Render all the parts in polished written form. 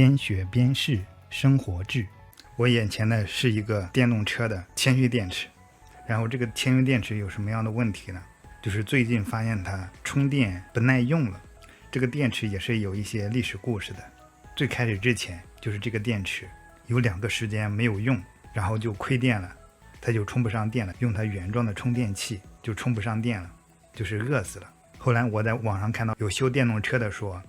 边学边试生活志。我眼前的是一个电动车的铅蓄电池，然后这个铅蓄电池有什么样的问题呢？就是最近发现它充电不耐用了。这个电池也是有一些历史故事的。最开始之前就是这个电池有2个时间没有用，然后就亏电了，它就充不上电了，用它原装的充电器就充不上电了，就是饿死了。后来我在网上看到有修电动车的说，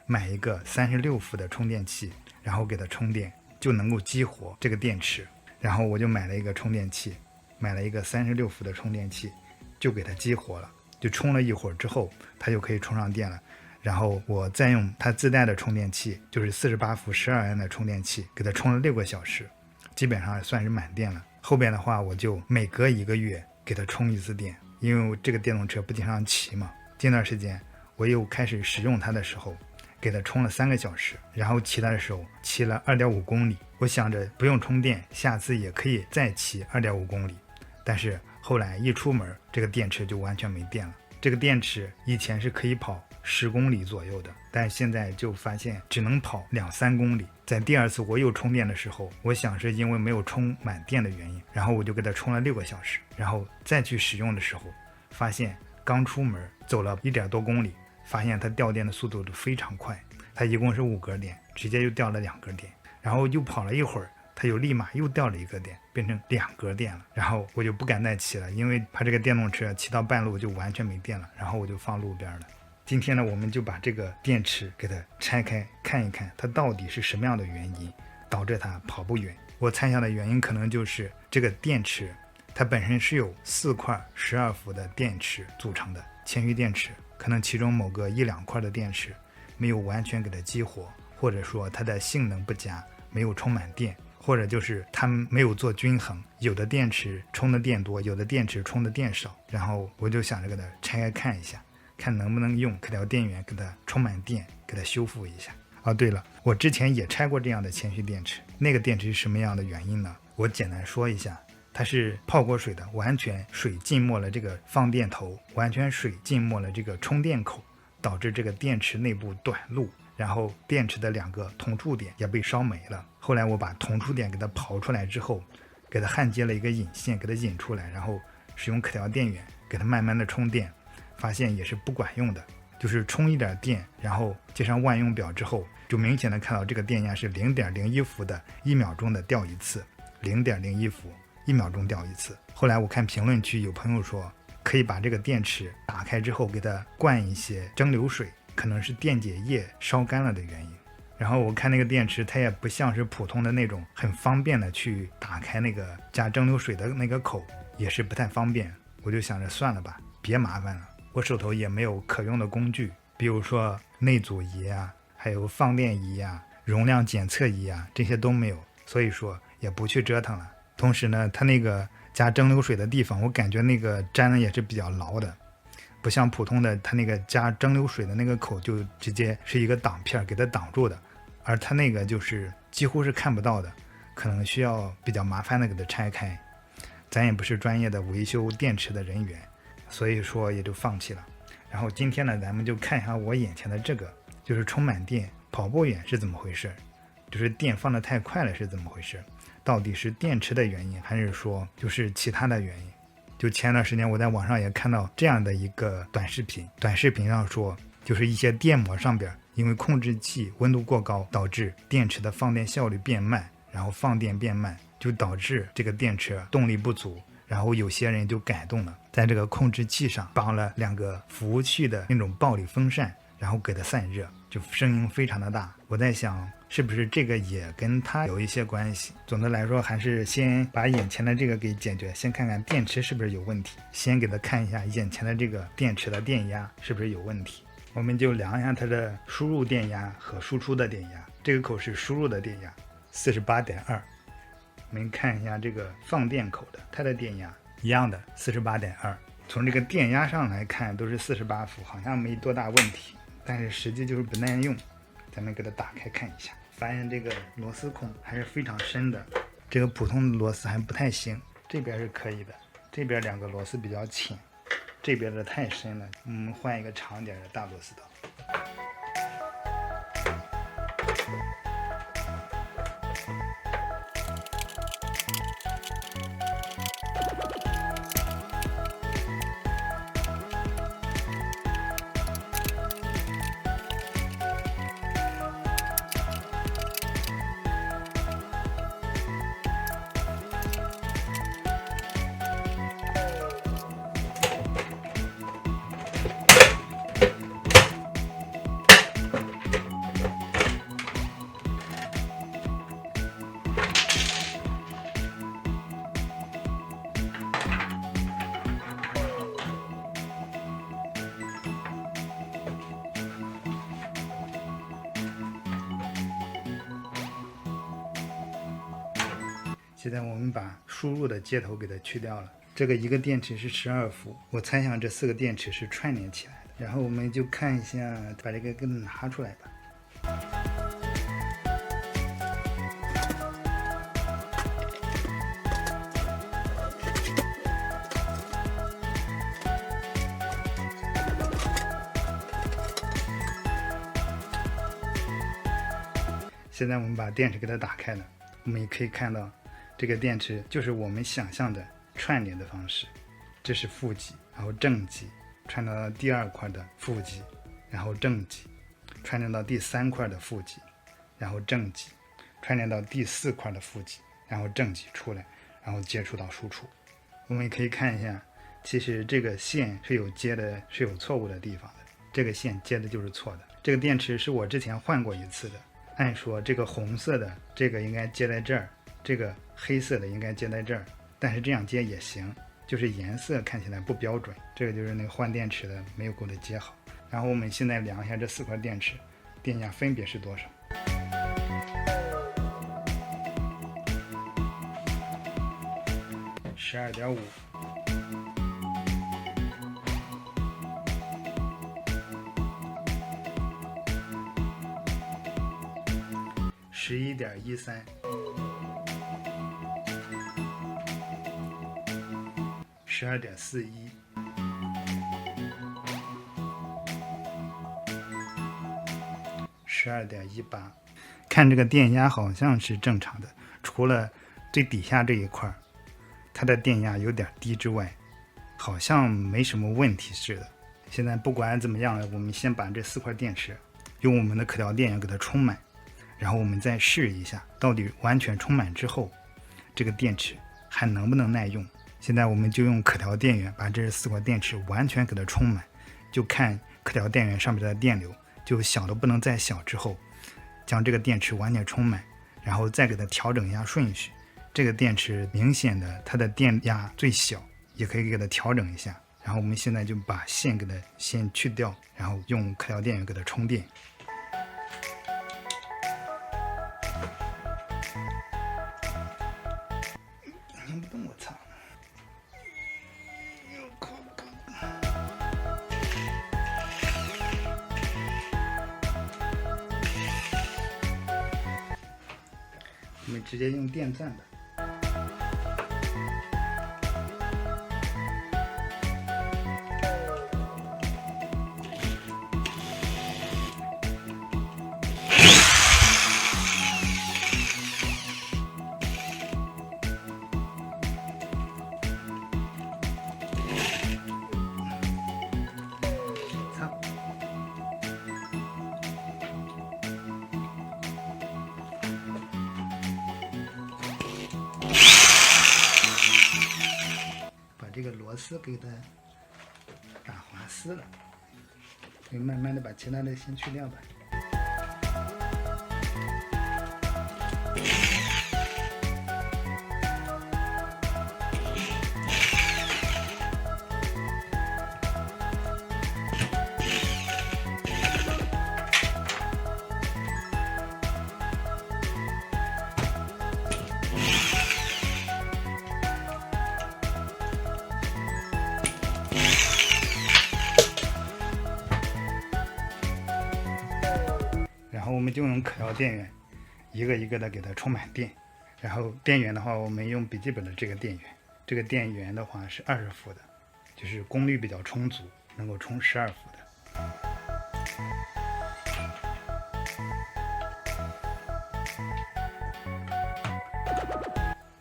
买一个36伏的充电器，然后给它充电就能够激活这个电池。然后我就买了一个充电器，买了一个36伏的充电器，就给它激活了，就充了一会儿之后它就可以充上电了。然后我再用它自带的充电器，就是48伏12安的充电器，给它充了6个小时，基本上算是满电了。后边的话我就每隔1个月给它充一次电，因为这个电动车不经常骑嘛。近段时间我又开始使用它的时候，给它充了3个小时，然后骑它的时候骑了2.5公里。我想着不用充电，下次也可以再骑2.5公里，但是后来一出门，这个电池就完全没电了。这个电池以前是可以跑10公里左右的，但现在就发现只能跑2-3公里。在第2次我又充电的时候，我想是因为没有充满电的原因，然后我就给它充了6个小时，然后再去使用的时候，发现刚出门走了1点多公里，发现它掉电的速度就非常快，它一共是5格电，直接就掉了2格电，然后又跑了一会儿，它又立马又掉了1个电，变成2格电了。然后我就不敢再骑了，因为怕这个电动车骑到半路就完全没电了，然后我就放路边了。今天呢，我们就把这个电池给它拆开看一看，它到底是什么样的原因导致它跑不远。我猜想的原因可能就是这个电池它本身是由4块12伏的电池组成的铅蓄电池，可能其中某个1-2块的电池没有完全给它激活，或者说它的性能不佳，没有充满电，或者就是它没有做均衡，有的电池充的电多，有的电池充的电少。然后我就想着给它拆开看一下，看能不能用可调电源给它充满电，给它修复一下。对了，我之前也拆过这样的铅蓄电池，那个电池是什么样的原因呢？我简单说一下，它是泡过水的，完全水浸没了这个放电头，完全水浸没了这个充电口，导致这个电池内部短路，然后电池的2个同触点也被烧没了。后来我把同触点给它刨出来之后，给它焊接了一个引线，给它引出来，然后使用可调电源给它慢慢的充电，发现也是不管用的，就是充一点电，然后接上万用表之后，就明显的看到这个电压是0.01伏的1秒钟的掉一次，0.01伏1秒钟掉一次。后来我看评论区有朋友说可以把这个电池打开之后给它灌一些蒸馏水，可能是电解液烧干了的原因。然后我看那个电池它也不像是普通的那种很方便的去打开那个加蒸馏水的那个口，也是不太方便。我就想着算了吧，别麻烦了，我手头也没有可用的工具，比如说内阻仪啊，还有放电仪啊，容量检测仪啊，这些都没有，所以说也不去折腾了。同时呢，它那个加蒸馏水的地方，我感觉那个粘的也是比较牢的，不像普通的它那个加蒸馏水的那个口就直接是一个挡片给它挡住的，而它那个就是几乎是看不到的，可能需要比较麻烦的给它拆开。咱也不是专业的维修电池的人员，所以说也就放弃了。然后今天呢，咱们就看一下我眼前的这个，就是充满电跑不远是怎么回事，就是电放得太快了是怎么回事，到底是电池的原因，还是说就是其他的原因。就前段时间我在网上也看到这样的一个短视频上说，就是一些电膜上边因为控制器温度过高，导致电池的放电效率变慢，然后放电变慢，就导致这个电池动力不足。然后有些人就改动了，在这个控制器上绑了2个服务器的那种暴力风扇，然后给它散热，就声音非常的大。我在想是不是这个也跟它有一些关系。总的来说还是先把眼前的这个给解决，先看看电池是不是有问题，先给它看一下眼前的这个电池的电压是不是有问题。我们就量一下它的输入电压和输出的电压，这个口是输入的电压 48.2，我们看一下这个放电口的，它的电压一样的 48.2， 从这个电压上来看都是48伏，好像没多大问题，但是实际就是不耐用。咱们给它打开看一下，发现这个螺丝孔还是非常深的，这个普通的螺丝还不太行，这边是可以的，这边2个螺丝比较浅，这边的太深了，我们换一个长点的大螺丝刀。现在我们把输入的接头给它去掉了。这个一个电池是12伏，我猜想这4个电池是串联起来的。然后我们就看一下，把这个给拿出来吧。现在我们把电池给它打开了，我们也可以看到，这个电池就是我们想象的串联的方式。这是负极，然后正极，串联到第2块的负极，然后正极，串联到第3块的负极，然后正极，串联到第4块的负极，然后正极出来，然后接触到输出。我们也可以看一下，其实这个线是有接的，是有错误的地方的。这个线接的就是错的。这个电池是我之前换过一次的。按说这个红色的这个应该接在这儿，这个黑色的应该接在这儿，但是这样接也行，就是颜色看起来不标准。这个就是那个换电池的没有给我接好。然后我们现在量一下这4块电池电压分别是多少。12.5。11.13。12.41。12.18。看这个电压好像是正常的，除了最底下这一块它的电压有点低之外，好像没什么问题似的。现在不管怎么样，我们先把这4块电池用我们的可调电源给它充满，然后我们再试一下，到底完全充满之后，这个电池还能不能耐用。现在我们就用可调电源把这4块电池完全给它充满，就看可调电源上面的电流，就小的不能再小之后，将这个电池完全充满，然后再给它调整一下顺序。这个电池明显的它的电压最小，也可以给它调整一下。然后我们现在就把线给它先去掉，然后用可调电源给它充电。拧不动，我操！我们直接用电钻吧。这个螺丝给它打滑丝了，就慢慢的把其他的先去掉吧。然后我们就用可调电源一个一个的给它充满电。然后电源的话，我们用笔记本的这个电源，这个电源的话是20伏的，就是功率比较充足，能够充12伏的。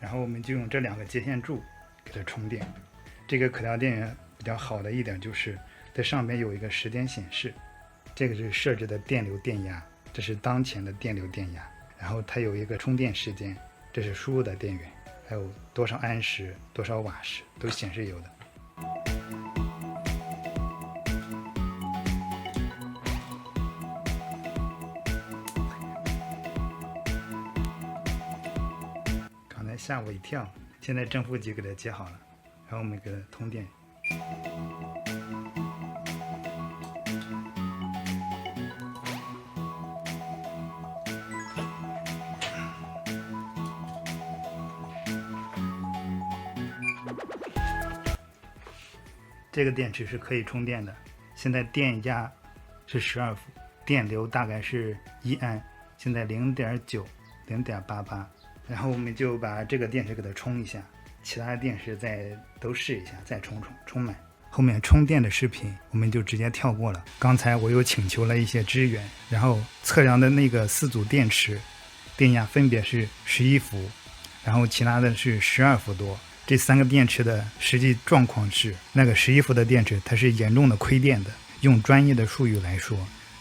然后我们就用这2个接线柱给它充电。这个可调电源比较好的一点就是在上面有一个时间显示，这个是设置的电流电压，这是当前的电流电压，然后它有一个充电时间，这是输入的电源，还有多少安时多少瓦时都显示有的。刚才吓我一跳，现在正负极给它接好了，然后我们给它通电。这个电池是可以充电的。现在电压是12伏，电流大概是1安，现在0.9、0.88。然后我们就把这个电池给它充一下，其他的电池再都试一下，再充满。后面充电的视频我们就直接跳过了。刚才我又请求了一些支援，然后测量的那个4组电池电压分别是11伏，然后其他的是12伏多。这3个电池的实际状况是，那个11伏的电池它是严重的亏电的，用专业的术语来说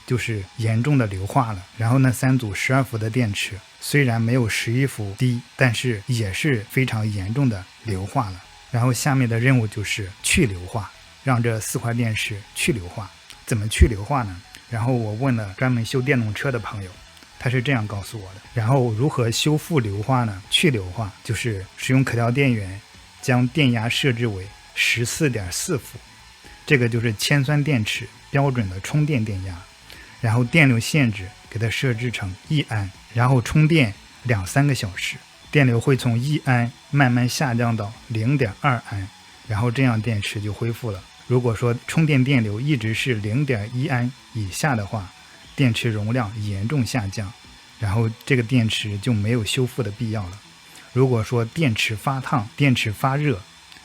就是严重的硫化了。然后那3组12伏的电池虽然没有11伏低，但是也是非常严重的硫化了。然后下面的任务就是去硫化，让这4块电池去硫化。怎么去硫化呢？然后我问了专门修电动车的朋友，他是这样告诉我的。然后如何修复硫化呢？去硫化就是使用可调电源将电压设置为 14.4 伏，这个就是铅酸电池标准的充电电压。然后电流限制给它设置成1安，然后充电2-3个小时，电流会从1安慢慢下降到 0.2 安，然后这样电池就恢复了。如果说充电电流一直是 0.1 安以下的话，电池容量严重下降，然后这个电池就没有修复的必要了。如果说电池发烫、电池发热，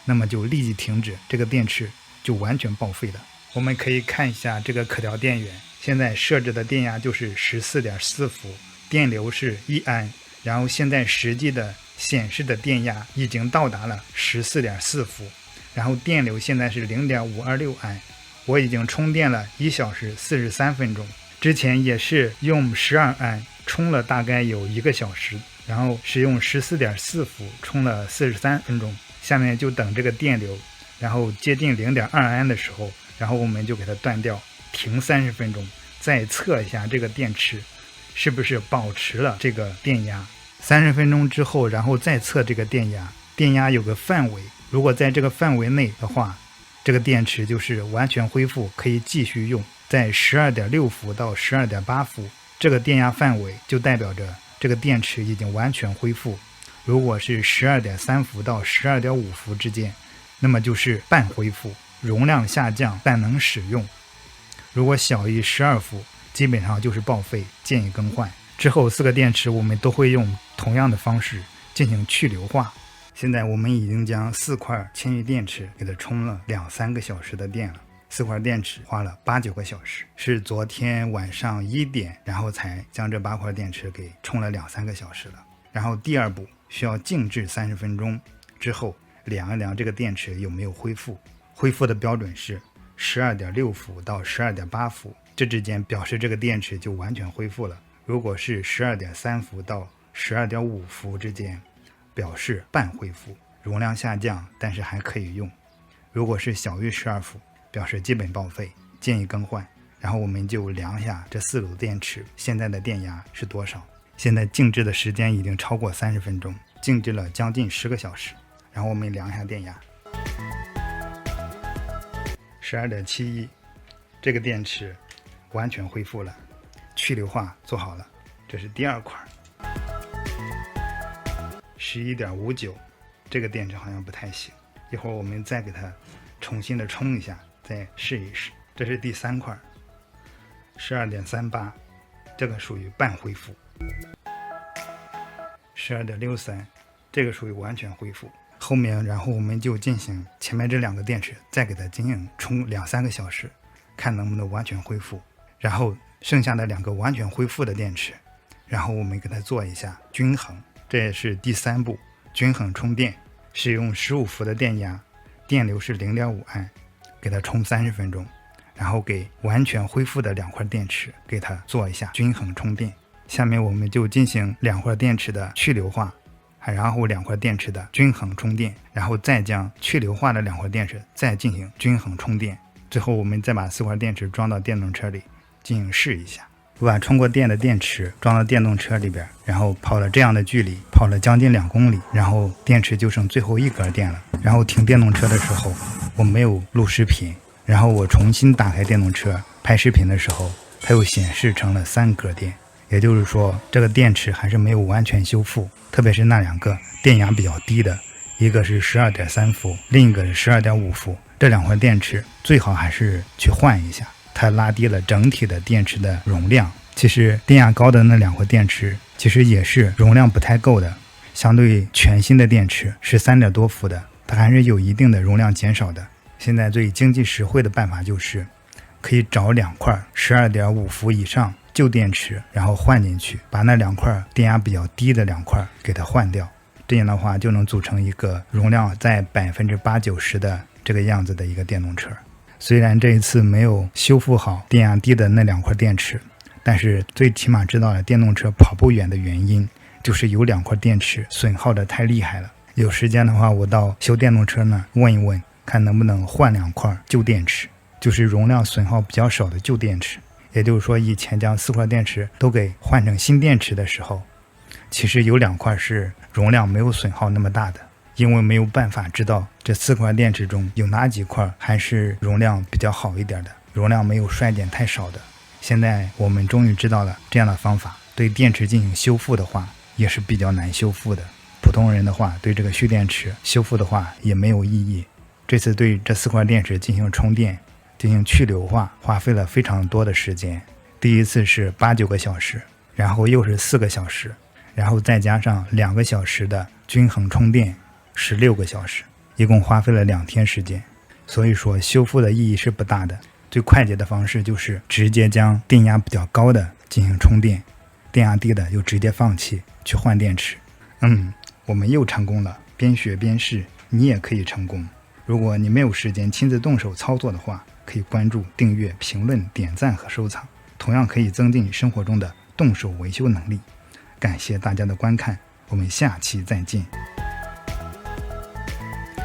那么就立即停止，这个电池就完全报废的。我们可以看一下这个可调电源，现在设置的电压就是 14.4 伏，电流是1安，然后现在实际的显示的电压已经到达了 14.4 伏，然后电流现在是 0.526 安，我已经充电了1小时43分钟。之前也是用12安充了大概有1个小时，然后是用 14.4 伏充了43分钟。下面就等这个电流然后接近 0.2 安的时候，然后我们就给它断掉，停30分钟，再测一下这个电池是不是保持了这个电压。30分钟之后，然后再测这个电压，电压有个范围，如果在这个范围内的话，这个电池就是完全恢复，可以继续用。在 12.6 伏到 12.8 伏这个电压范围，就代表着这个电池已经完全恢复。如果是 12.3 伏到 12.5 伏之间，那么就是半恢复，容量下降但能使用。如果小于12伏，基本上就是报废，建议更换。之后4个电池我们都会用同样的方式进行去硫化。现在我们已经将4块铅蓄电池给它充了2-3个小时的电了。4块电池花了8-9个小时，是昨天晚上1点，然后才将这8块电池给充了2-3个小时了。然后第二步需要静置30分钟，之后量一量这个电池有没有恢复。恢复的标准是 12.6 伏到 12.8 伏，这之间表示这个电池就完全恢复了。如果是 12.3 伏到 12.5 伏之间，表示半恢复，容量下降但是还可以用。如果是小于12伏，表示基本报废，建议更换。然后我们就量一下这4组电池现在的电压是多少。现在静置的时间已经超过30分钟，静置了将近10个小时。然后我们量一下电压 12.71， 这个电池完全恢复了，去硫化做好了。这是第二块 11.59， 这个电池好像不太行，一会儿我们再给它重新的充一下，再试一试。这是第3块 12.38， 这个属于半恢复。 12.63， 这个属于完全恢复。后面然后我们就进行前面这2个电池再给它进行充2-3个小时，看能不能完全恢复。然后剩下的2个完全恢复的电池，然后我们给它做一下均衡，这也是第3步，均衡充电。使用15伏的电压，电流是 0.5 安，给它充30分钟，然后给完全恢复的2块电池给它做一下均衡充电。下面我们就进行2块电池的去硫化，然后2块电池的均衡充电，然后再将去硫化的2块电池再进行均衡充电。最后我们再把4块电池装到电动车里进行试一下。我把充过电的电池装到电动车里边，然后跑了这样的距离，跑了将近2公里，然后电池就剩最后1格电了。然后停电动车的时候我没有录视频，然后我重新打开电动车拍视频的时候，它又显示成了3格电，也就是说这个电池还是没有完全修复，特别是那2个电压比较低的，一个是12.3伏，另一个是12.5伏。这两块电池最好还是去换一下，它拉低了整体的电池的容量。其实电压高的那两块电池其实也是容量不太够的，相对全新的电池13点多伏的，它还是有一定的容量减少的。现在最经济实惠的办法就是可以找两块12.5伏以上旧电池，然后换进去，把那两块电压比较低的两块给它换掉，这样的话就能组成一个容量在80%-90%的这个样子的一个电动车。虽然这一次没有修复好电压低的那两块电池，但是最起码知道了电动车跑不远的原因，就是有两块电池损耗的太厉害了。有时间的话，我到修电动车呢问一问，看能不能换两块旧电池，就是容量损耗比较少的旧电池。也就是说，以前将4块电池都给换成新电池的时候，其实有两块是容量没有损耗那么大的，因为没有办法知道这4块电池中有哪几块还是容量比较好一点的，容量没有衰减太少的。现在我们终于知道了这样的方法，对电池进行修复的话也是比较难修复的。普通人的话对这个蓄电池修复的话也没有意义。这次对这4块电池进行充电进行去硫化花费了非常多的时间，第一次是8-9个小时，然后又是4个小时，然后再加上2个小时的均衡充电16个小时，一共花费了2天时间。所以说修复的意义是不大的，最快捷的方式就是直接将电压比较高的进行充电，电压低的就直接放弃去换电池。我们又成功了，边学边试，你也可以成功。如果你没有时间亲自动手操作的话，可以关注、订阅、评论、点赞和收藏，同样可以增进生活中的动手维修能力。感谢大家的观看，我们下期再见。